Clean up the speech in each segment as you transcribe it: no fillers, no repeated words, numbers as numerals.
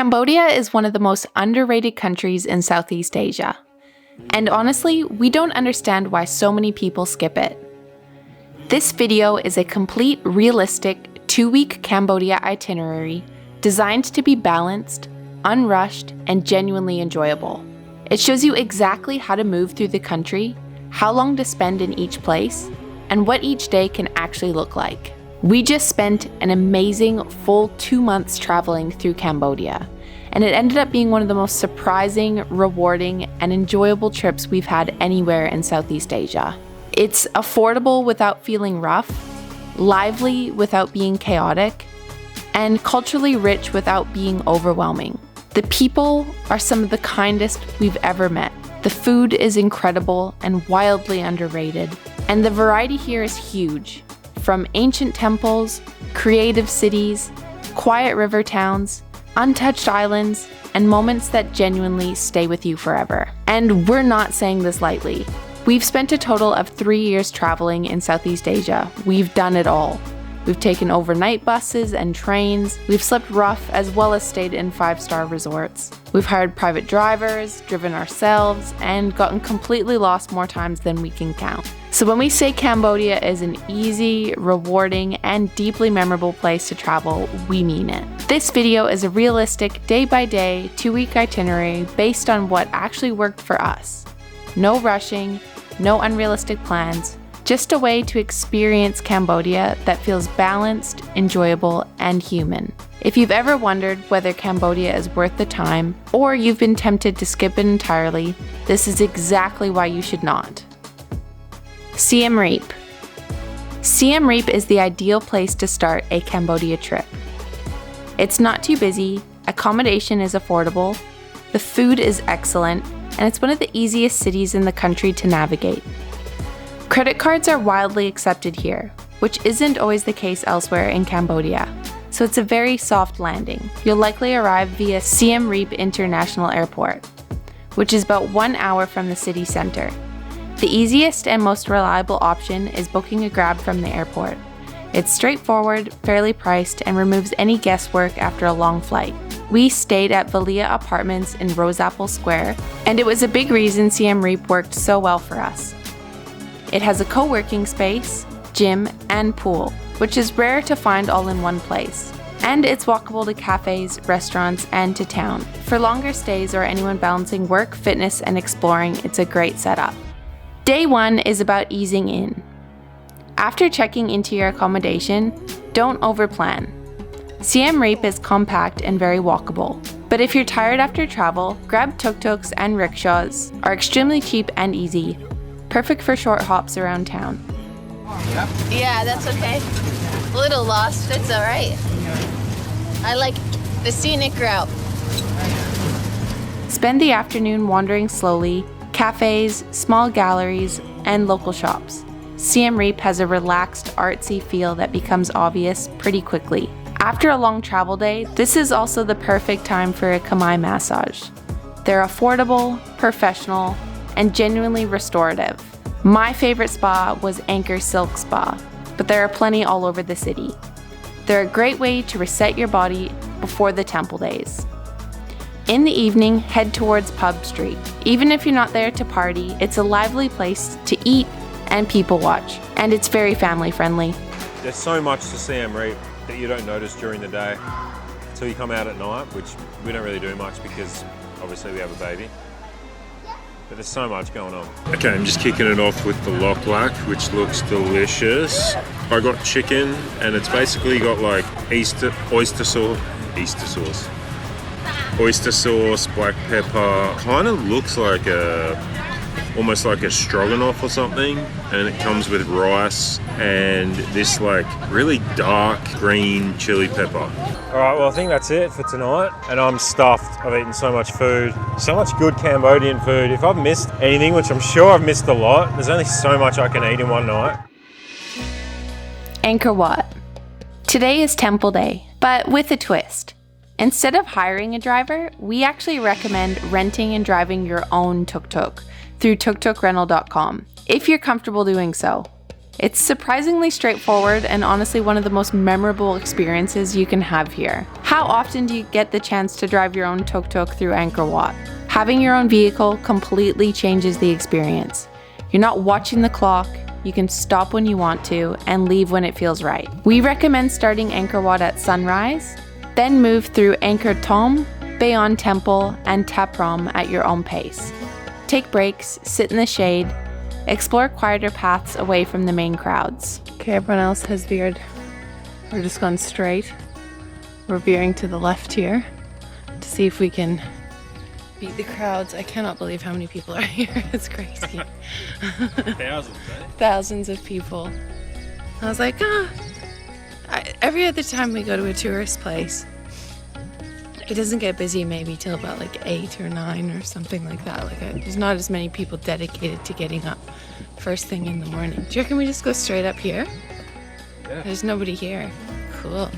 Cambodia is one of the most underrated countries in Southeast Asia. And honestly, we don't understand why so many people skip it. This video is a complete, realistic, 2-week Cambodia itinerary designed to be balanced, unrushed, and genuinely enjoyable. It shows you exactly how to move through the country, how long to spend in each place, and what each day can actually look like. We just spent an amazing full 2 months traveling through Cambodia, and it ended up being one of the most surprising, rewarding, and enjoyable trips we've had anywhere in Southeast Asia. It's affordable without feeling rough, lively without being chaotic, and culturally rich without being overwhelming. The people are some of the kindest we've ever met. The food is incredible and wildly underrated, and the variety here is huge. From ancient temples, creative cities, quiet river towns, untouched islands, and moments that genuinely stay with you forever. And we're not saying this lightly. We've spent a total of 3 years traveling in Southeast Asia. We've done it all. We've taken overnight buses and trains, we've slept rough as well as stayed in 5-star resorts. We've hired private drivers, driven ourselves, and gotten completely lost more times than we can count. So when we say Cambodia is an easy, rewarding, and deeply memorable place to travel, we mean it. This video is a realistic, day-by-day, 2-week itinerary based on what actually worked for us. No rushing, no unrealistic plans, just a way to experience Cambodia that feels balanced, enjoyable, and human. If you've ever wondered whether Cambodia is worth the time, or you've been tempted to skip it entirely, this is exactly why you should not. Siem Reap. Siem Reap is the ideal place to start a Cambodia trip. It's not too busy, accommodation is affordable, the food is excellent, and it's one of the easiest cities in the country to navigate. Credit cards are widely accepted here, which isn't always the case elsewhere in Cambodia, so it's a very soft landing. You'll likely arrive via Siem Reap International Airport, which is about 1 hour from the city center. The easiest and most reliable option is booking a Grab from the airport. It's straightforward, fairly priced, and removes any guesswork after a long flight. We stayed at Valia Apartments in Roseapple Square, and it was a big reason Siem Reap worked so well for us. It has a co-working space, gym, and pool, which is rare to find all in one place. And it's walkable to cafes, restaurants, and to town. For longer stays or anyone balancing work, fitness, and exploring, it's a great setup. Day 1 is about easing in. After checking into your accommodation, don't overplan. Siem Reap is compact and very walkable. But if you're tired after travel, Grab tuk-tuks and rickshaws are extremely cheap and easy. Perfect for short hops around town. Yeah, that's okay. A little lost, it's all right. I like the scenic route. Spend the afternoon wandering slowly, cafes, small galleries, and local shops. Siem Reap has a relaxed, artsy feel that becomes obvious pretty quickly. After a long travel day, this is also the perfect time for a Khmer massage. They're affordable, professional, and genuinely restorative. My favorite spa was Angkor Silk Spa, but there are plenty all over the city. They're a great way to reset your body before the temple days. In the evening, head towards Pub Street. Even if you're not there to party, it's a lively place to eat and people watch, and it's very family friendly. There's so much to Siem Reap that you don't notice during the day until you come out at night, which we don't really do much because obviously we have a baby. But there's so much going on. Okay, I'm just kicking it off with the lok lak, which looks delicious. I got chicken, and it's basically got like oyster sauce, black pepper. Kind of looks like almost like a stroganoff or something, and it comes with rice and this like really dark green chili pepper. All right, well I think that's it for tonight, and I'm stuffed. I've eaten so much food, so much good Cambodian food. If I've missed anything, which I'm sure I've missed a lot, there's only so much I can eat in one night. Angkor Wat. Today is Temple Day, but with a twist. Instead of hiring a driver, we actually recommend renting and driving your own tuk-tuk through tuktukrental.com, if you're comfortable doing so. It's surprisingly straightforward and honestly one of the most memorable experiences you can have here. How often do you get the chance to drive your own tuk-tuk through Angkor Wat? Having your own vehicle completely changes the experience. You're not watching the clock, you can stop when you want to and leave when it feels right. We recommend starting Angkor Wat at sunrise, then move through Angkor Thom, Bayon Temple, and Taprom at your own pace. Take breaks, sit in the shade, explore quieter paths away from the main crowds. Okay, everyone else has veered. We're just going straight. We're veering to the left here to see if we can beat the crowds. I cannot believe how many people are here. It's crazy. Thousands, eh? Thousands of people. I was like, every other time we go to a tourist place, it doesn't get busy maybe till about like 8 or 9 or something like that. There's not as many people dedicated to getting up first thing in the morning. Do you reckon we just go straight up here? Yeah. There's nobody here. Cool.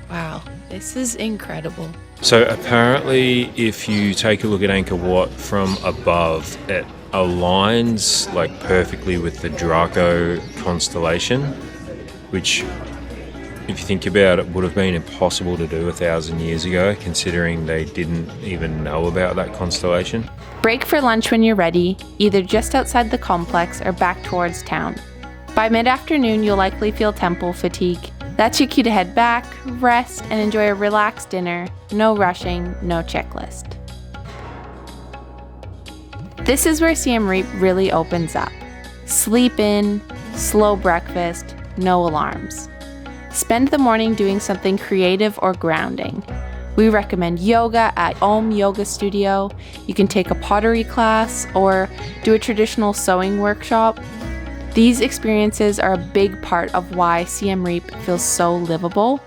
Wow, this is incredible. So apparently if you take a look at Angkor Wat from above, it aligns like perfectly with the Draco constellation, which, if you think about it, would have been impossible to do 1,000 years ago, considering they didn't even know about that constellation. Break for lunch when you're ready, either just outside the complex or back towards town. By mid-afternoon, you'll likely feel temple fatigue. That's your cue to head back, rest, and enjoy a relaxed dinner. No rushing, no checklist. This is where Siem Reap really opens up. Sleep in, slow breakfast, no alarms. Spend the morning doing something creative or grounding. We recommend yoga at Om Yoga Studio. You can take a pottery class or do a traditional sewing workshop. These experiences are a big part of why Siem Reap feels so livable.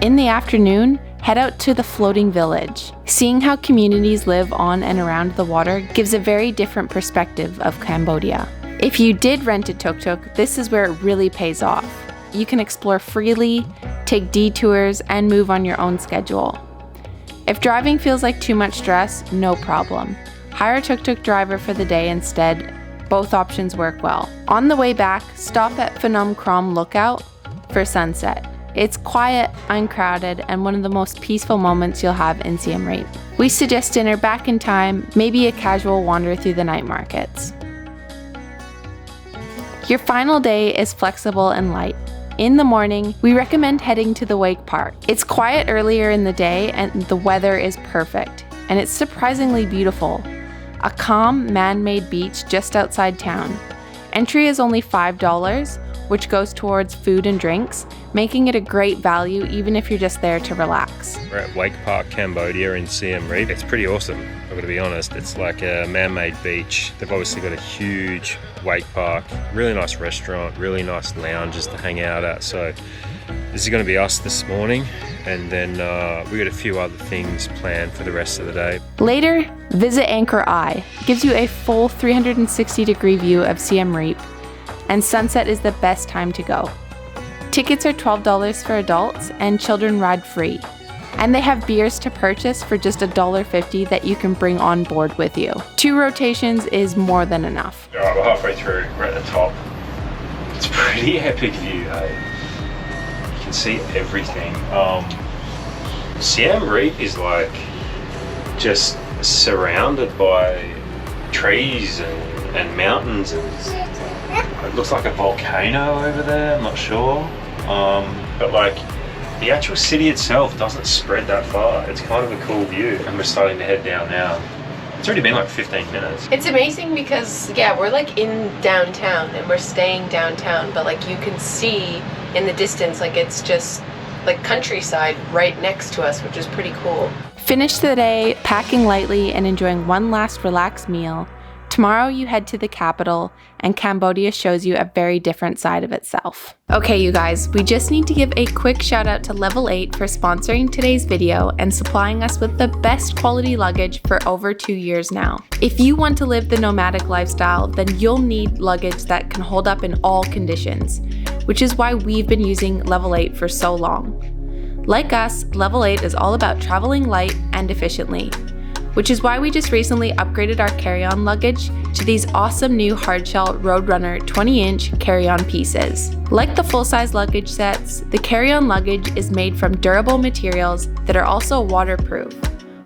In the afternoon, head out to the floating village. Seeing how communities live on and around the water gives a very different perspective of Cambodia. If you did rent a tuk-tuk, this is where it really pays off. You can explore freely, take detours, and move on your own schedule. If driving feels like too much stress, no problem. Hire a tuk-tuk driver for the day instead. Both options work well. On the way back, stop at Phnom Krom Lookout for sunset. It's quiet, uncrowded, and one of the most peaceful moments you'll have in Siem Reap. We suggest dinner back in time, maybe a casual wander through the night markets. Your final day is flexible and light. In the morning, we recommend heading to the Wake Park. It's quiet earlier in the day and the weather is perfect, and it's surprisingly beautiful. A calm, man-made beach just outside town. Entry is only $5, which goes towards food and drinks, making it a great value even if you're just there to relax. We're at Wake Park, Cambodia in Siem Reap. It's pretty awesome, I've got to be honest. It's like a man-made beach. They've obviously got a huge wake park, really nice restaurant, really nice lounges to hang out at. So this is going to be us this morning, and then we got a few other things planned for the rest of the day. Later, visit Angkor Wat. It gives you a full 360-degree view of Siem Reap, and sunset is the best time to go. Tickets are $12 for adults and children ride free. And they have beers to purchase for just $1.50 that you can bring on board with you. 2 rotations is more than enough. All right, we're halfway through, we're at the top. It's a pretty epic view, hey? You can see everything. Siem Reap is like just surrounded by trees and mountains, and it looks like a volcano over there, I'm not sure. But like, the actual city itself doesn't spread that far. It's kind of a cool view, and we're starting to head down now. It's already been like 15 minutes. It's amazing because, yeah, we're like in downtown and we're staying downtown, but like you can see in the distance, like it's just like countryside right next to us, which is pretty cool. Finish the day packing lightly and enjoying one last relaxed meal. Tomorrow you head to the capital, and Cambodia shows you a very different side of itself. Okay, you guys, we just need to give a quick shout out to Level 8 for sponsoring today's video and supplying us with the best quality luggage for over 2 years now. If you want to live the nomadic lifestyle, then you'll need luggage that can hold up in all conditions, which is why we've been using Level 8 for so long. Like us, Level 8 is all about traveling light and efficiently. which is why we just recently upgraded our carry-on luggage to these awesome new hardshell Roadrunner 20-inch carry-on pieces. Like the full-size luggage sets, the carry-on luggage is made from durable materials that are also waterproof,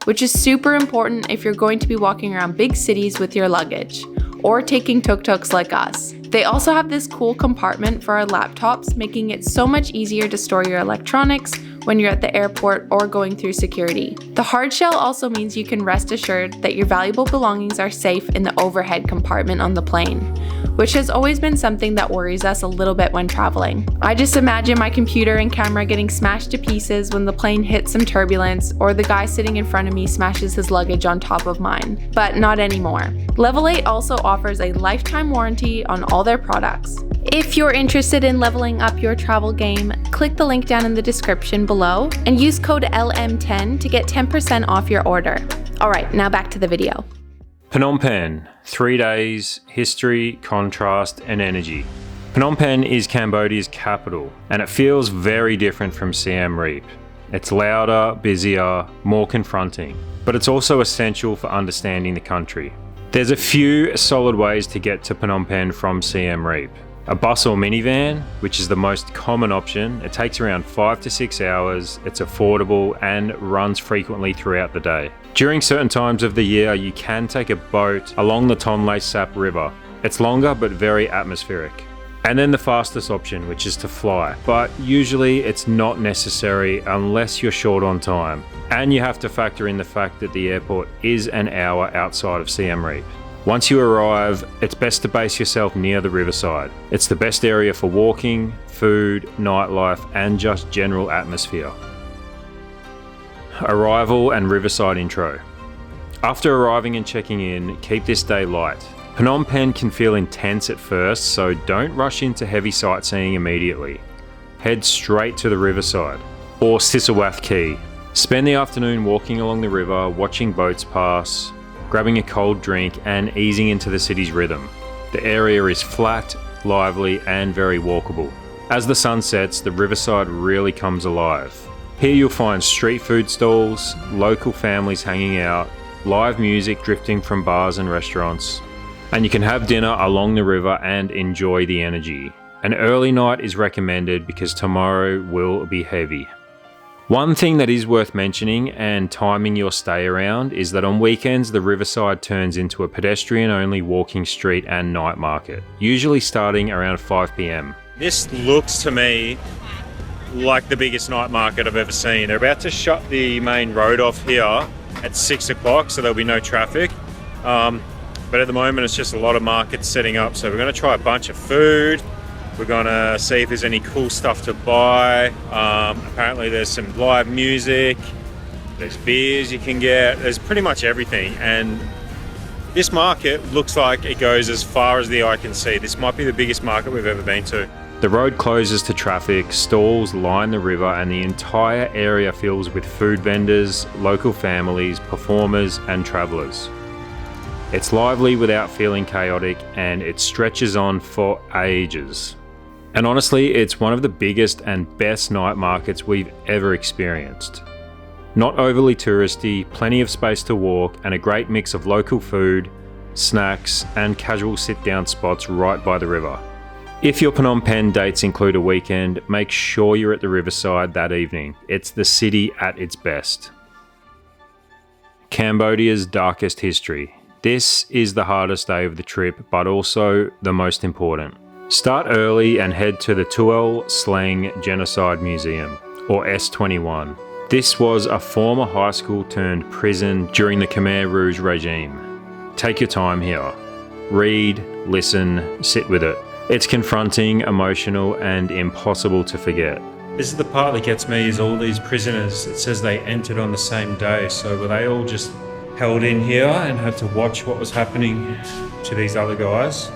which is super important if you're going to be walking around big cities with your luggage, or taking tuk-tuks like us. They also have this cool compartment for our laptops, making it so much easier to store your electronics when you're at the airport or going through security. The hard shell also means you can rest assured that your valuable belongings are safe in the overhead compartment on the plane, which has always been something that worries us a little bit when traveling. I just imagine my computer and camera getting smashed to pieces when the plane hits some turbulence, or the guy sitting in front of me smashes his luggage on top of mine. But not anymore. Level 8 also offers a lifetime warranty on all their products. If you're interested in leveling up your travel game, click the link down in the description below and use code LM10 to get 10% off your order. Alright, now back to the video. Phnom Penh, 3 days, history, contrast, and energy. Phnom Penh is Cambodia's capital, and it feels very different from Siem Reap. It's louder, busier, more confronting, but it's also essential for understanding the country. There's a few solid ways to get to Phnom Penh from Siem Reap. A bus or minivan, which is the most common option. It takes around 5 to 6 hours, it's affordable and runs frequently throughout the day. During certain times of the year, you can take a boat along the Tonle Sap River. It's longer but very atmospheric. And then the fastest option, which is to fly, but usually it's not necessary unless you're short on time. And you have to factor in the fact that the airport is an hour outside of Siem Reap. Once you arrive, it's best to base yourself near the Riverside. It's the best area for walking, food, nightlife, and just general atmosphere. Arrival and Riverside intro. After arriving and checking in, keep this day light. Phnom Penh can feel intense at first, so don't rush into heavy sightseeing immediately. Head straight to the Riverside, or Sisawath Key. Spend the afternoon walking along the river, watching boats pass, grabbing a cold drink, and easing into the city's rhythm. The area is flat, lively, and very walkable. As the sun sets, the Riverside really comes alive. Here you'll find street food stalls, local families hanging out, live music drifting from bars and restaurants, and you can have dinner along the river and enjoy the energy. An early night is recommended because tomorrow will be heavy. One thing that is worth mentioning and timing your stay around is that on weekends the Riverside turns into a pedestrian-only walking street and night market, usually starting around 5 p.m. This looks to me like the biggest night market I've ever seen. They're about to shut the main road off here at 6 o'clock, so there'll be no traffic. But at the moment it's just a lot of markets setting up, so we're going to try a bunch of food. We're gonna see if there's any cool stuff to buy. Apparently there's some live music, there's beers you can get, there's pretty much everything. And this market looks like it goes as far as the eye can see. This might be the biggest market we've ever been to. The road closes to traffic, stalls line the river, and the entire area fills with food vendors, local families, performers, and travelers. It's lively without feeling chaotic, and it stretches on for ages. And honestly, it's one of the biggest and best night markets we've ever experienced. Not overly touristy, plenty of space to walk, and a great mix of local food, snacks, and casual sit-down spots right by the river. If your Phnom Penh dates include a weekend, make sure you're at the Riverside that evening. It's the city at its best. Cambodia's darkest history. This is the hardest day of the trip, but also the most important. Start early and head to the Tuol Sleng Genocide Museum, or S21. This was a former high school turned prison during the Khmer Rouge regime. Take your time here. Read, listen, sit with it. It's confronting, emotional, and impossible to forget. This is the part that gets me, is all these prisoners. It says they entered on the same day, so were they all just held in here and had to watch what was happening to these other guys?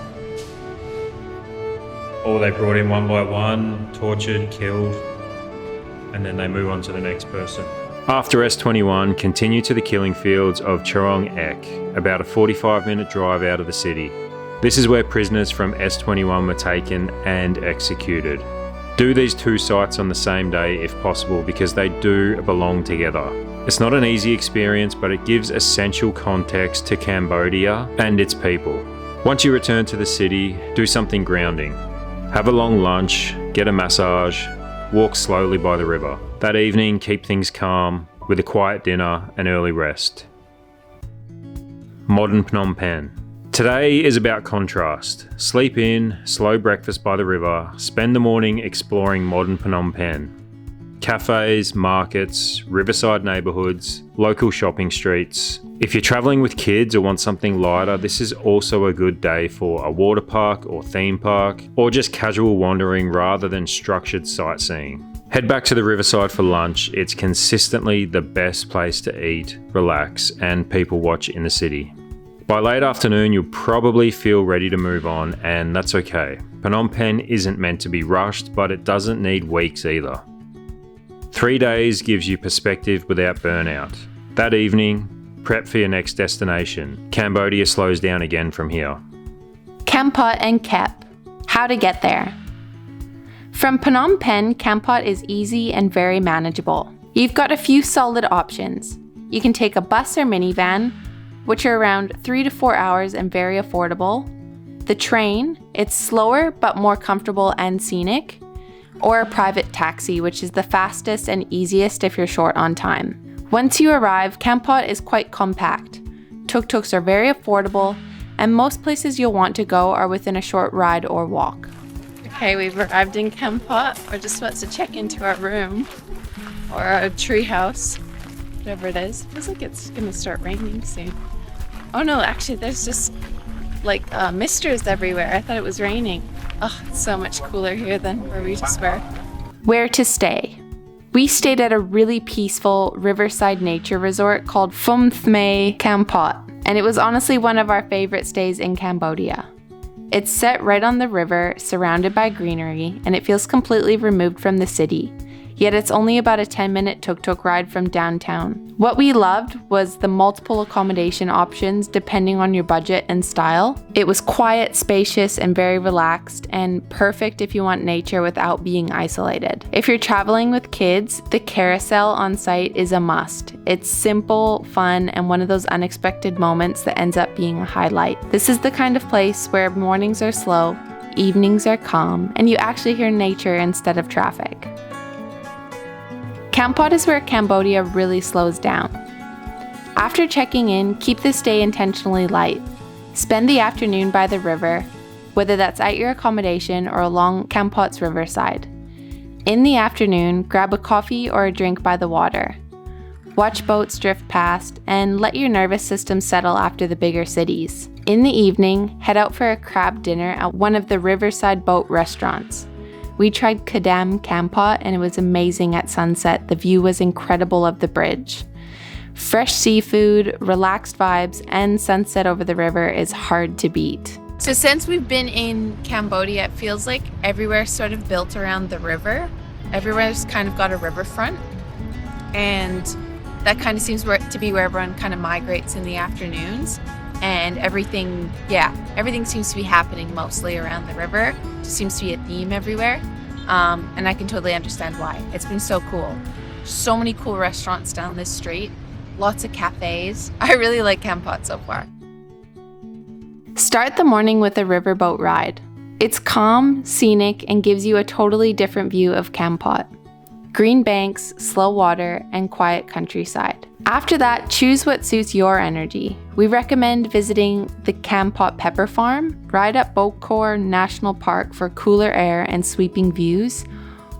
Or they brought in one by one, tortured, killed, and then they move on to the next person. After S21, continue to the killing fields of Chorong Ek, about a 45-minute drive out of the city. This is where prisoners from S21 were taken and executed. Do these two sites on the same day if possible, because they do belong together. It's not an easy experience, but it gives essential context to Cambodia and its people. Once you return to the city, do something grounding. Have a long lunch, get a massage, walk slowly by the river. That evening, keep things calm with a quiet dinner and early rest. Modern Phnom Penh. Today is about contrast. Sleep in, slow breakfast by the river, spend the morning exploring modern Phnom Penh. Cafes, markets, riverside neighbourhoods, local shopping streets. If you're travelling with kids or want something lighter, this is also a good day for a water park or theme park, or just casual wandering rather than structured sightseeing. Head back to the Riverside for lunch. It's consistently the best place to eat, relax, and people watch in the city. By late afternoon, you'll probably feel ready to move on, and that's okay. Phnom Penh isn't meant to be rushed, but it doesn't need weeks either. 3 days gives you perspective without burnout. That evening, prep for your next destination. Cambodia slows down again from here. Kampot and Kep. How to get there. From Phnom Penh, Kampot is easy and very manageable. You've got a few solid options. You can take a bus or minivan, which are around 3 to 4 hours and very affordable. The train, it's slower but more comfortable and scenic. Or a private taxi, which is the fastest and easiest if you're short on time. Once you arrive, Kampot is quite compact. Tuk-tuks are very affordable, and most places you'll want to go are within a short ride or walk. Okay, we've arrived in Kampot. We're just about to check into our room, or our tree house, whatever it is. Feels like it's gonna start raining soon. Oh no, actually there's just like misters everywhere. I thought it was raining. Oh, it's so much cooler here than where we just were. Where to stay? We stayed at a really peaceful riverside nature resort called Phnom Penh Kampot, and it was honestly one of our favorite stays in Cambodia. It's set right on the river, surrounded by greenery, and it feels completely removed from the city. Yet it's only about a 10-minute tuk-tuk ride from downtown. What we loved was the multiple accommodation options depending on your budget and style. It was quiet, spacious, and very relaxed, and perfect if you want nature without being isolated. If you're traveling with kids, the carousel on site is a must. It's simple, fun, and one of those unexpected moments that ends up being a highlight. This is the kind of place where mornings are slow, evenings are calm, and you actually hear nature instead of traffic. Kampot is where Cambodia really slows down. After checking in, keep this day intentionally light. Spend the afternoon by the river, whether that's at your accommodation or along Kampot's riverside. In the afternoon, grab a coffee or a drink by the water. Watch boats drift past and let your nervous system settle after the bigger cities. In the evening, head out for a crab dinner at one of the riverside boat restaurants. We tried Kadam Kampot and it was amazing at sunset. The view was incredible of the bridge. Fresh seafood, relaxed vibes, and sunset over the river is hard to beat. So since we've been in Cambodia, it feels like everywhere's sort of built around the river. Everywhere's kind of got a riverfront. And that kind of seems to be where everyone kind of migrates in the afternoons. And everything seems to be happening mostly around the river. Just seems to be a theme everywhere. And I can totally understand why. It's been so cool. So many cool restaurants down this street. Lots of cafes. I really like Kampot so far. Start the morning with a riverboat ride. It's calm, scenic, and gives you a totally different view of Kampot. Green banks, slow water, and quiet countryside. After that, choose what suits your energy. We recommend visiting the Kampot Pepper Farm, ride up Bokor National Park for cooler air and sweeping views,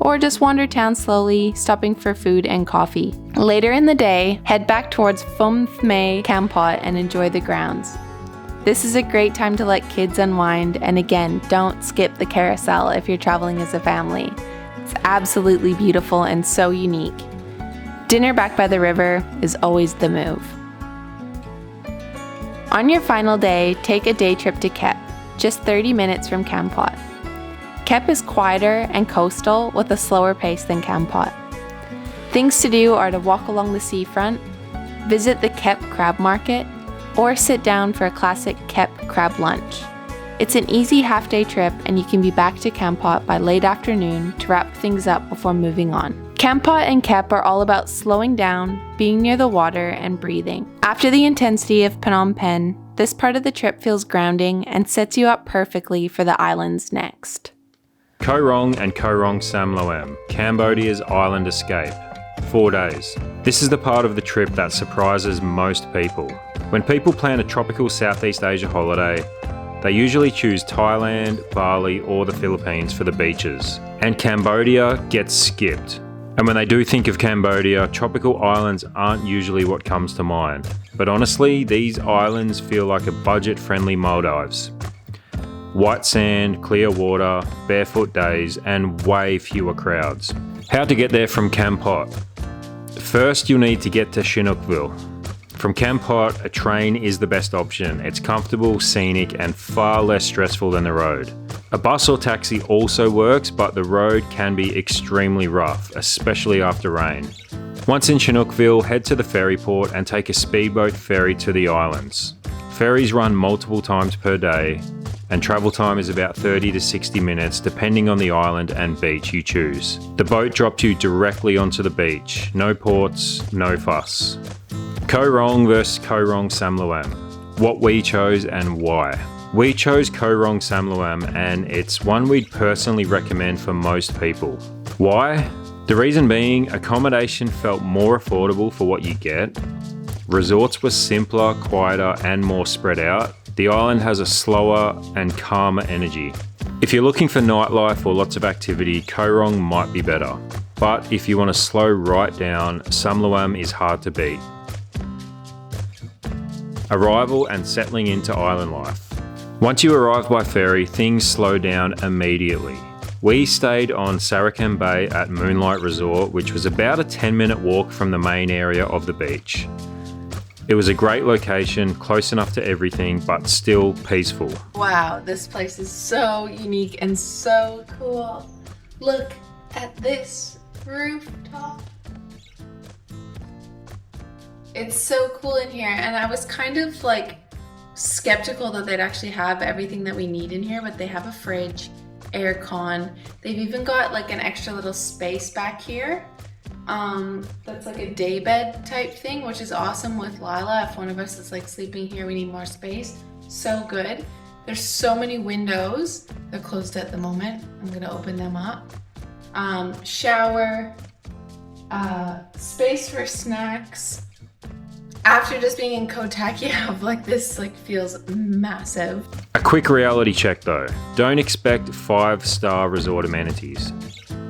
or just wander town slowly, stopping for food and coffee. Later in the day, head back towards Phnom Penh Kampot and enjoy the grounds. This is a great time to let kids unwind, and again, don't skip the carousel if you're traveling as a family. It's absolutely beautiful and so unique. Dinner back by the river is always the move. On your final day, take a day trip to Kep, just 30 minutes from Kampot. Kep is quieter and coastal with a slower pace than Kampot. Things to do are to walk along the seafront, visit the Kep crab market, or sit down for a classic Kep crab lunch. It's an easy half-day trip and you can be back to Kampot by late afternoon to wrap things up before moving on. Kampot and Kep are all about slowing down, being near the water, and breathing. After the intensity of Phnom Penh, this part of the trip feels grounding and sets you up perfectly for the islands next. Koh Rong and Koh Rong Samloem, Cambodia's island escape. 4 days. This is the part of the trip that surprises most people. When people plan a tropical Southeast Asia holiday, they usually choose Thailand, Bali, or the Philippines for the beaches, and Cambodia gets skipped. And when they do think of Cambodia, tropical islands aren't usually what comes to mind. But honestly, these islands feel like a budget-friendly Maldives. White sand, clear water, barefoot days, and way fewer crowds. How to get there from Kampot? First, you'll need to get to Chinookville. From Kampot, a train is the best option. It's comfortable, scenic, and far less stressful than the road. A bus or taxi also works, but the road can be extremely rough, especially after rain. Once in Chinookville, head to the ferry port and take a speedboat ferry to the islands. Ferries run multiple times per day, and travel time is about 30 to 60 minutes depending on the island and beach you choose. The boat drops you directly onto the beach. No ports, no fuss. Koh Rong versus Koh Rong Samloem. What we chose and why. We chose Koh Rong Samloem, and it's one we'd personally recommend for most people. Why? The reason being, accommodation felt more affordable for what you get. Resorts were simpler, quieter, and more spread out. The island has a slower and calmer energy. If you're looking for nightlife or lots of activity, Koh Rong might be better. But if you want to slow right down, Samloem is hard to beat. Arrival and settling into island life. Once you arrive by ferry, things slow down immediately. We stayed on Sarakan Bay at Moonlight Resort, which was about a 10-minute walk from the main area of the beach. It was a great location, close enough to everything, but still peaceful. Wow, this place is so unique and so cool. Look at this rooftop. It's so cool in here, and I was kind of like skeptical that they'd actually have everything that we need in here, but they have a fridge, air con. They've even got like an extra little space back here. That's like a day bed type thing, which is awesome with Lila. If one of us is like sleeping here, we need more space. So good. There's so many windows. They're closed at the moment. I'm gonna open them up. Shower, space for snacks. After just being in Koh Tak, you have like this, like feels massive. A quick reality check though. Don't expect 5-star resort amenities.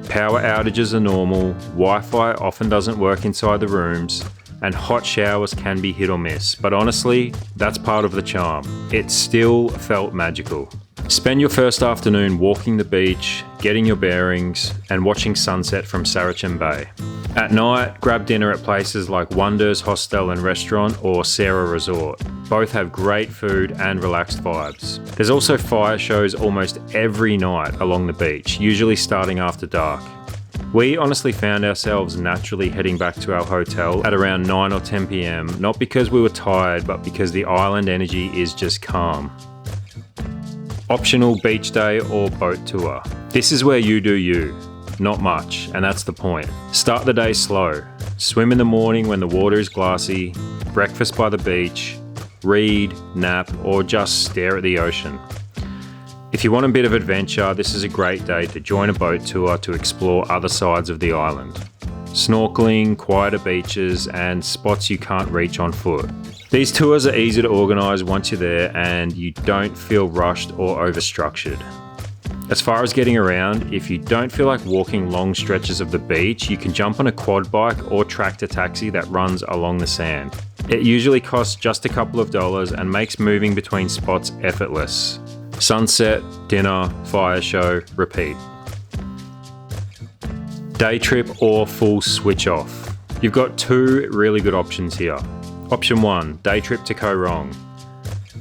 Power outages are normal, Wi-Fi often doesn't work inside the rooms, and hot showers can be hit or miss, but honestly, that's part of the charm. It still felt magical. Spend your first afternoon walking the beach, getting your bearings, and watching sunset from Sarakan Bay. At night, grab dinner at places like Wonders Hostel and Restaurant or Sarah Resort. Both have great food and relaxed vibes. There's also fire shows almost every night along the beach, usually starting after dark. We honestly found ourselves naturally heading back to our hotel at around 9 or 10 p.m, not because we were tired, but because the island energy is just calm. Optional beach day or boat tour. This is where you do you. Not much, and that's the point. Start the day slow. Swim in the morning when the water is glassy, breakfast by the beach, read, nap, or just stare at the ocean. If you want a bit of adventure, this is a great day to join a boat tour to explore other sides of the island. Snorkeling, quieter beaches, and spots you can't reach on foot. These tours are easy to organise once you're there and you don't feel rushed or overstructured. As far as getting around, if you don't feel like walking long stretches of the beach, you can jump on a quad bike or tractor taxi that runs along the sand. It usually costs just a couple of dollars and makes moving between spots effortless. Sunset, dinner, fire show, repeat. Day trip or full switch off. You've got 2 really good options here. Option 1, day trip to Koh Rong.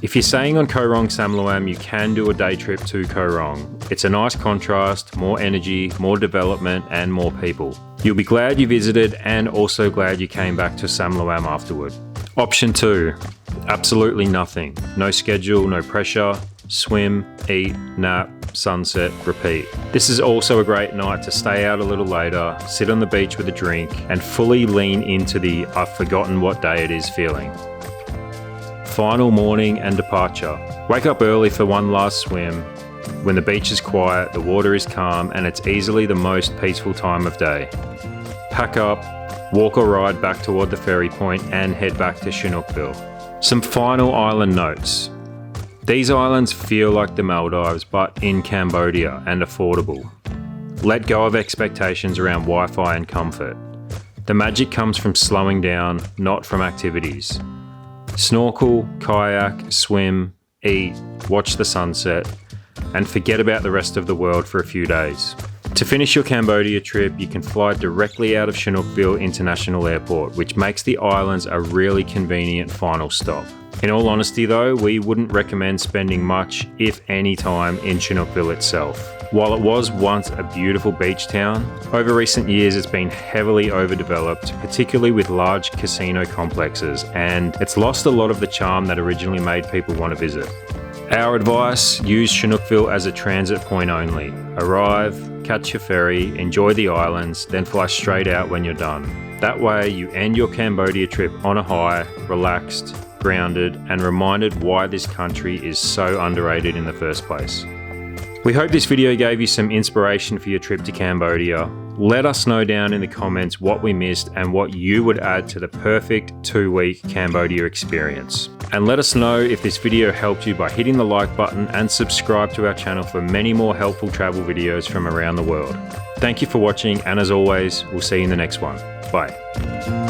If you're staying on Koh Rong Samloem, you can do a day trip to Koh Rong. It's a nice contrast, more energy, more development, and more people. You'll be glad you visited and also glad you came back to Samloem afterward. Option 2, absolutely nothing. No schedule, no pressure. swim, eat, nap, sunset, repeat. This is also a great night to stay out a little later, sit on the beach with a drink, and fully lean into the "I've forgotten what day it is" feeling. Final morning and departure. Wake up early for one last swim. When the beach is quiet, the water is calm, and it's easily the most peaceful time of day. Pack up, walk or ride back toward the ferry point, and head back to Chinookville. Some final island notes. These islands feel like the Maldives, but in Cambodia, and affordable. Let go of expectations around Wi-Fi and comfort. The magic comes from slowing down, not from activities. Snorkel, kayak, swim, eat, watch the sunset, and forget about the rest of the world for a few days. To finish your Cambodia trip, you can fly directly out of Chinookville International Airport, which makes the islands a really convenient final stop. In all honesty though, we wouldn't recommend spending much, if any, time in Chinookville itself. While it was once a beautiful beach town, over recent years it's been heavily overdeveloped, particularly with large casino complexes, and it's lost a lot of the charm that originally made people want to visit. Our advice, use Chinookville as a transit point only. Arrive, catch your ferry, enjoy the islands, then fly straight out when you're done. That way you end your Cambodia trip on a high, relaxed, grounded, and reminded why this country is so underrated in the first place. We hope this video gave you some inspiration for your trip to Cambodia. Let us know down in the comments what we missed and what you would add to the perfect 2-week Cambodia experience. And let us know if this video helped you by hitting the like button and subscribe to our channel for many more helpful travel videos from around the world. Thank you for watching, and as always, we'll see you in the next one. Bye.